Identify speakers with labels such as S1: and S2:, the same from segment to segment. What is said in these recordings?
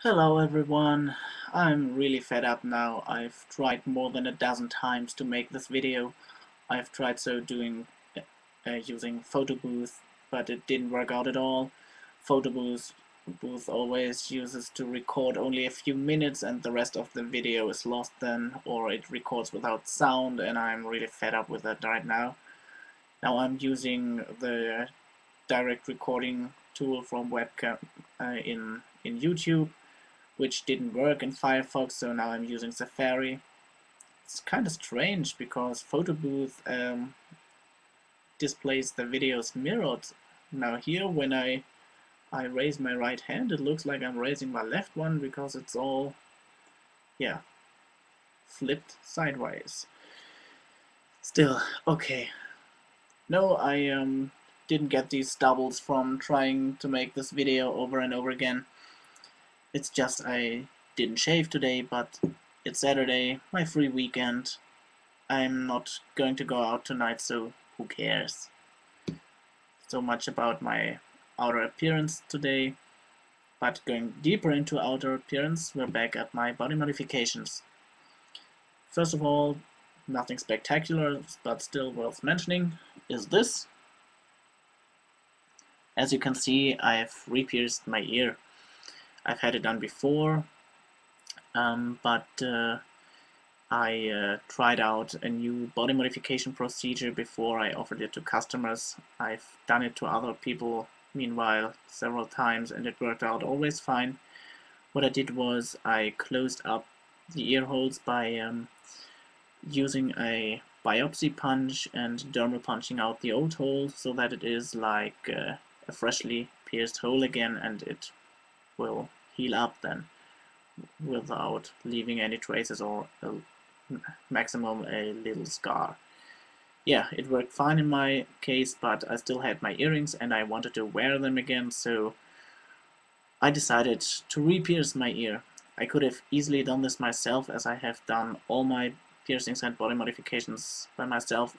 S1: Hello everyone, I'm really fed up now. I've tried more than a dozen times to make this video. I've tried using photo booth, but it didn't work out at all. Photo booth always uses to record only a few minutes and the rest of the video is lost then, or it records without sound, and I'm really fed up with that right now. Now I'm using the direct recording tool from webcam in YouTube, which didn't work in Firefox, so now I'm using Safari. It's kind of strange because Photo Booth displays the videos mirrored. Now here, when I raise my right hand, it looks like I'm raising my left one because it's all, yeah, flipped sideways. Still, okay. No, I didn't get these doubles from trying to make this video over and over again. It's just I didn't shave today, but it's Saturday, my free weekend. I'm not going to go out tonight, so who cares? So much about my outer appearance today. But going deeper into outer appearance, we're back at my body modifications. First of all, nothing spectacular, but still worth mentioning, is this. As you can see, I've repierced my ear. I've had it done before, but I tried out a new body modification procedure before I offered it to customers. I've done it to other people meanwhile several times and it worked out always fine. What I did was I closed up the ear holes by using a biopsy punch and dermal punching out the old hole so that it is like a freshly pierced hole again, and it will heal up then without leaving any traces or maximum a little scar. Yeah, it worked fine in my case, but I still had my earrings and I wanted to wear them again, so I decided to re-pierce my ear. I could have easily done this myself, as I have done all my piercings and body modifications by myself,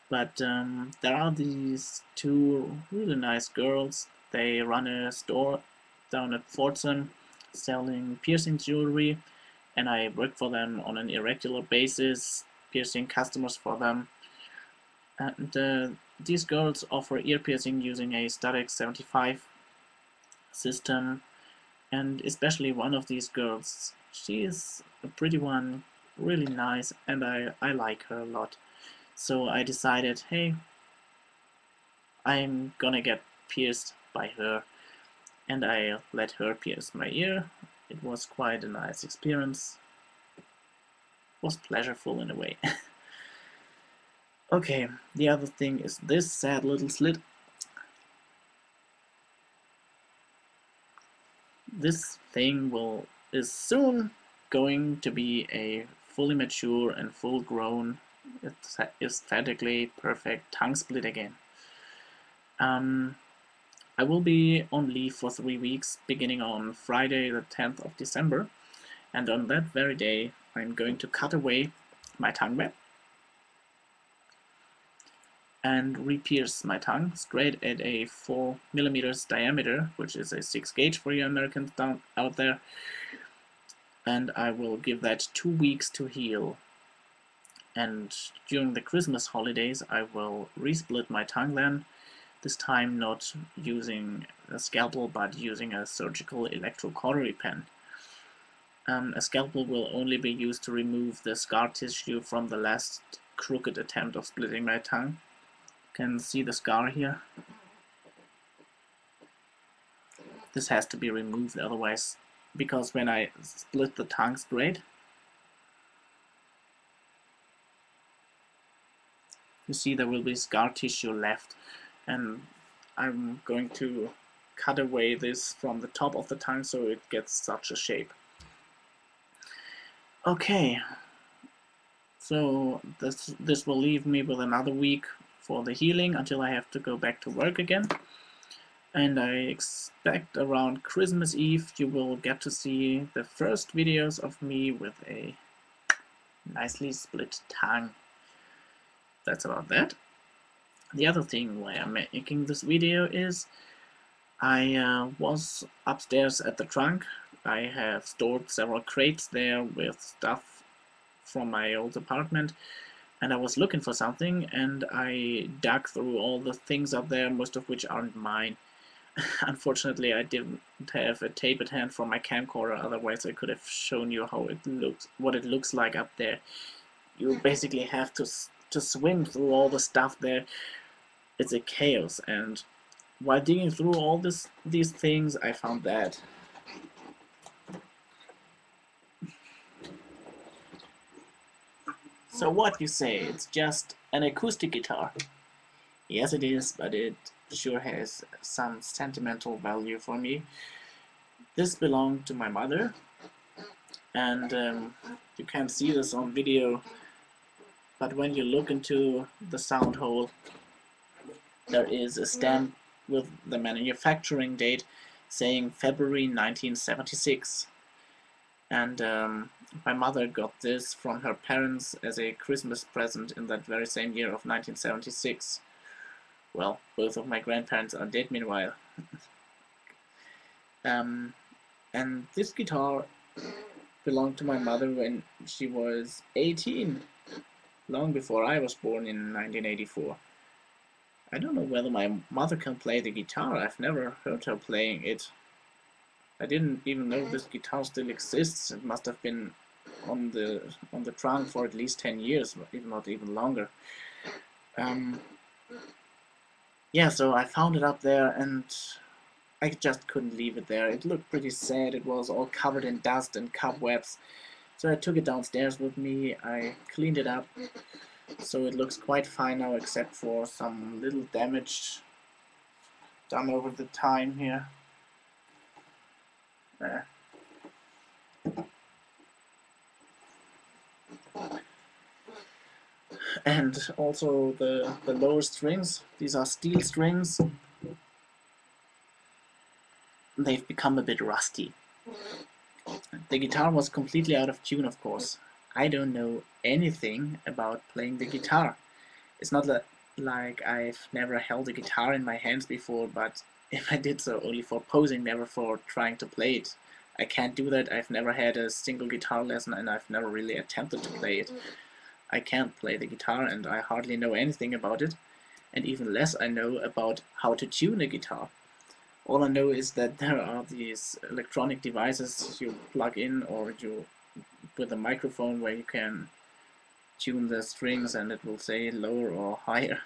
S1: but there are these two really nice girls. They run a store down at Pforzheim selling piercing jewelry, and I work for them on an irregular basis, piercing customers for them. And these girls offer ear piercing using a Static 75 system, and especially one of these girls, she is a pretty one, really nice, and I like her a lot. So I decided, hey, I'm gonna get pierced by her, and I let her pierce my ear. It was quite a nice experience. It was pleasurable in a way. Okay, the other thing is this sad little slit. This thing is soon going to be a fully mature and full-grown, aesthetically perfect tongue split again. I will be on leave for 3 weeks, beginning on Friday the 10th of December, and on that very day I'm going to cut away my tongue web and re-pierce my tongue straight at a 4mm diameter, which is a 6 gauge for you Americans out there, and I will give that 2 weeks to heal. And during the Christmas holidays I will resplit my tongue then, this time not using a scalpel but using a surgical electrocautery pen. A scalpel will only be used to remove the scar tissue from the last crooked attempt of splitting my tongue. You can see the scar here. This has to be removed otherwise, because when I split the tongue straight, you see there will be scar tissue left, and I'm going to cut away this from the top of the tongue so it gets such a shape. Okay, so this will leave me with another week for the healing until I have to go back to work again. And I expect around Christmas Eve you will get to see the first videos of me with a nicely split tongue. That's about that. The other thing why I'm making this video is I was upstairs at the trunk I have stored several crates there with stuff from my old apartment, and I was looking for something, and I dug through all the things up there, most of which aren't mine. Unfortunately, I didn't have a tape at hand for my camcorder, otherwise I could have shown you how it looks, what it looks like up there. You basically have to swim through all the stuff there. It's a chaos, and while digging through all these things, I found that. So what, you say, it's just an acoustic guitar? Yes, it is, but it sure has some sentimental value for me. This belonged to my mother, and you can't see this on video, but when you look into the sound hole, there is a stamp with the manufacturing date saying February 1976. And my mother got this from her parents as a Christmas present in that very same year of 1976. Well, both of my grandparents are dead meanwhile. And this guitar belonged to my mother when she was 18, long before I was born in 1984. I don't know whether my mother can play the guitar. I've never heard her playing it. I didn't even know this guitar still exists. It must have been on the trunk for at least 10 years, if not even longer. Yeah, so I found it up there, and I just couldn't leave it there. It looked pretty sad. It was all covered in dust and cobwebs. So I took it downstairs with me. I cleaned it up, so it looks quite fine now, except for some little damage done over the time here. And also the lower strings, these are steel strings, they've become a bit rusty. The guitar was completely out of tune, of course. I don't know anything about playing the guitar. It's not like I've never held a guitar in my hands before, but if I did so, only for posing, never for trying to play it. I can't do that. I've never had a single guitar lesson, and I've never really attempted to play it. I can't play the guitar, and I hardly know anything about it, and even less I know about how to tune a guitar. All I know is that there are these electronic devices you plug in, or you with a microphone where you can tune the strings and it will say lower or higher.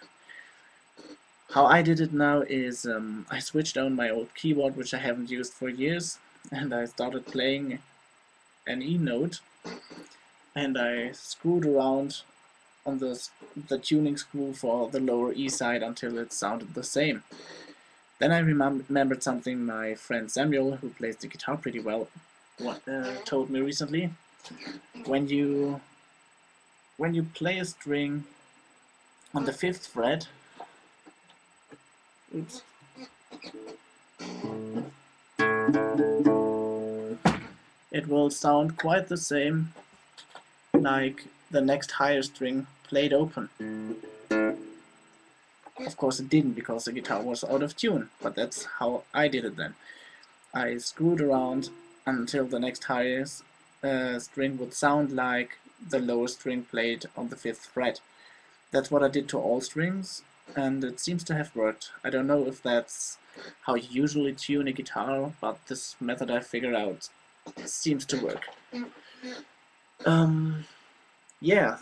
S1: How I did it now is I switched on my old keyboard, which I haven't used for years, and I started playing an E note, and I screwed around on the tuning screw for the lower E side until it sounded the same. Then I remembered something my friend Samuel, who plays the guitar pretty well, told me recently. When you play a string on the 5th fret, oops, it will sound quite the same like the next higher string played open. Of course it didn't, because the guitar was out of tune, but that's how I did it then. I screwed around until the next highest string would sound like the lower string played on the 5th fret. That's what I did to all strings, and it seems to have worked. I don't know if that's how you usually tune a guitar, but this method I figured out seems to work. Yeah.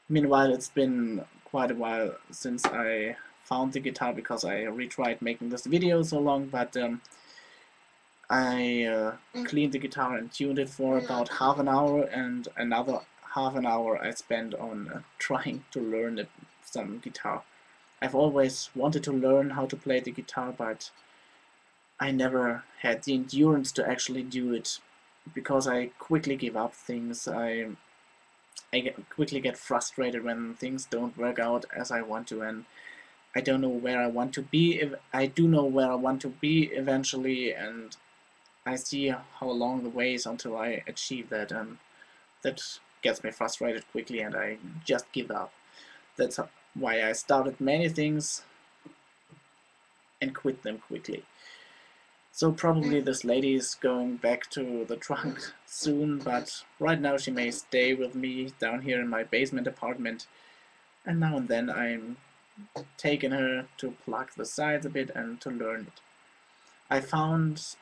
S1: Meanwhile, it's been quite a while since I found the guitar, because I retried making this video so long, but I cleaned the guitar and tuned it for about half an hour, and another half an hour I spent on trying to learn some guitar. I've always wanted to learn how to play the guitar, but I never had the endurance to actually do it, because I quickly give up things. I quickly get frustrated when things don't work out as I want to, and I don't know where I want to be. I do know where I want to be eventually, and I see how long the way is until I achieve that, and that gets me frustrated quickly, and I just give up. That's why I started many things and quit them quickly. So probably this lady is going back to the trunk soon, but right now she may stay with me down here in my basement apartment, and now and then I'm taking her to pluck the sides a bit and to learn it. I found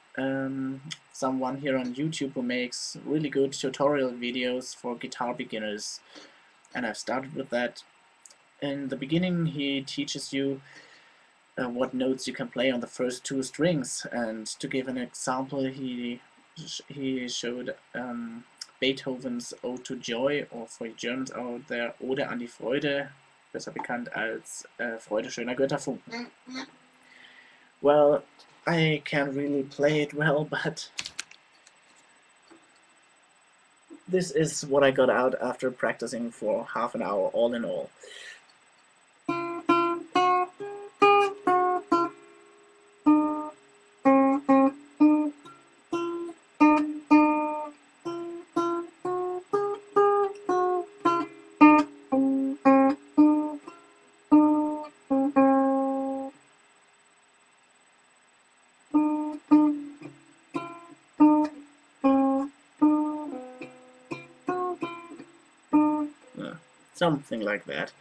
S1: someone here on YouTube who makes really good tutorial videos for guitar beginners, and I've started with that. In the beginning he teaches you what notes you can play on the first two strings, and to give an example, he showed Beethovens Ode to Joy, or for Germans out there Ode an die Freude, besser bekannt als Freude schöner Götterfunken. Well, I can't really play it well, but this is what I got out after practicing for half an hour all in all. Something like that.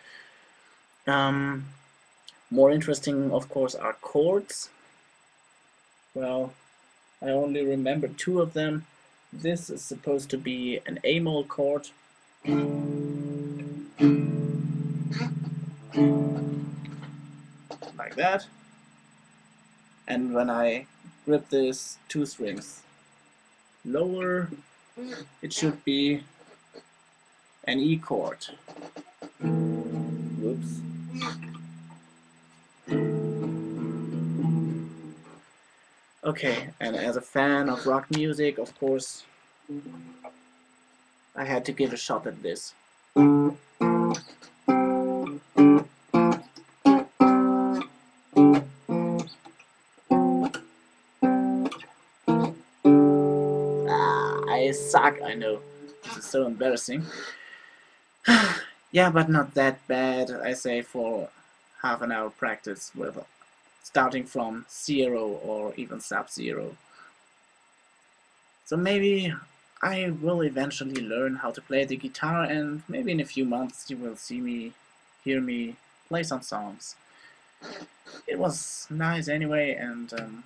S1: More interesting, of course, are chords. Well, I only remember two of them. This is supposed to be an A moll chord. Like that. And when I grip these two strings lower, it should be an E chord. Whoops. Okay, and as a fan of rock music, of course, I had to give a shot at this. I suck, I know. This is so embarrassing. Yeah, but not that bad, I say, for half an hour practice with starting from 0 or even sub-0. So maybe I will eventually learn how to play the guitar, and maybe in a few months you will hear me play some songs. It was nice anyway, and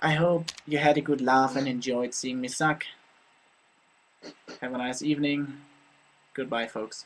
S1: I hope you had a good laugh and enjoyed seeing me suck. Have a nice evening. Goodbye, folks.